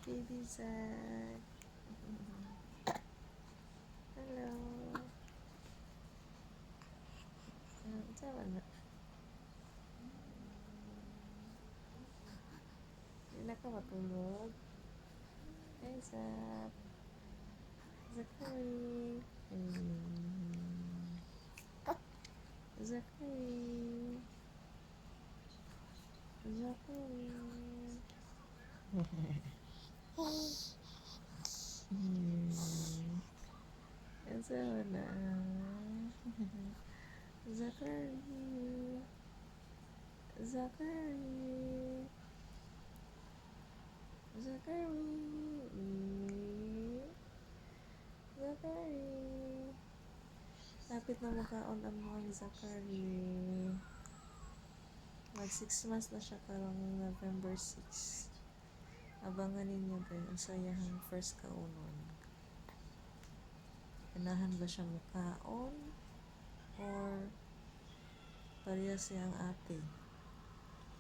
Baby Zach. Hello. Saan na? Hindi na ka matulog? Hey, Zach. Zachary. Zachary. Zachary. Saan na? Zachary. Zachary. Zachary. Zachary. Lapit na makaon ang mga Zachary. Mag 6 months na siya karong November 6. Abangan ninyo guys, ang sayahang first kaunon. Ganahan ba siya mukaon? Or pareha siyang ate?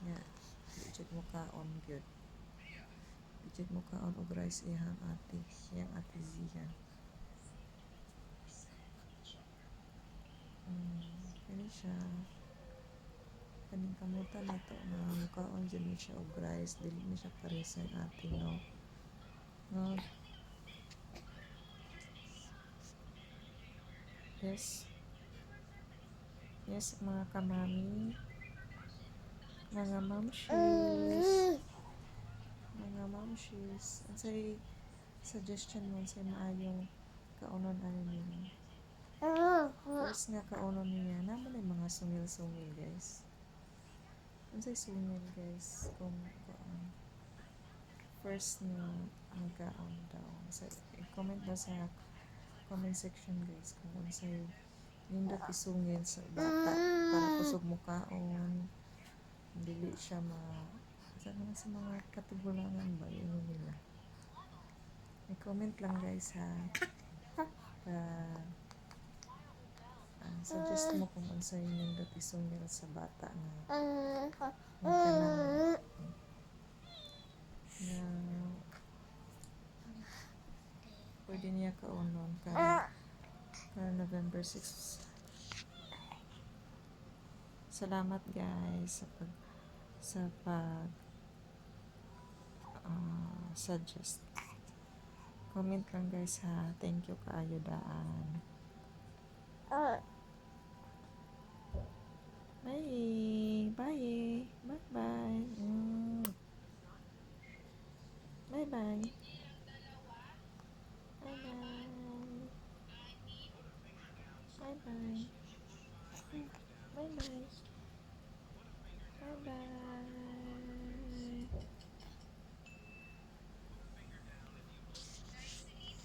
Nga, bijit mukaon gyud. Bijit mukaon og rice iyang ate. Iyang ate Zia. Kani siya. Kaning kamutan na to na mukaon dyan na siya og rice. Dili na siya pareha siyang ate, no? No? Yes. Yes, mga kamami. Mga mamshies. Mga mamshies. Ang say suggestion mo sa maayong kaunon ano niya. First nga kaunon niya, naman ay mga sungil-sungil guys. Ang say sungil guys, kung first nga ang kaon daw. So, comment daw sa comment section guys kung ano say nindot isungil sa bata para kusog mukaon. Dili siya sa mga katugulangan ba yun nila. I-comment lang guys ha. Suggest mo kung ano sa'yo yung datisungil sa bata na magkanang na pwede niya kaunon ka November 6. Salamat guys sa pag suggest. Comment lang guys ha. Thank you kaayo daan. Bye. Bye. Bye-bye. Bye-bye. Bye-bye. Bye-bye.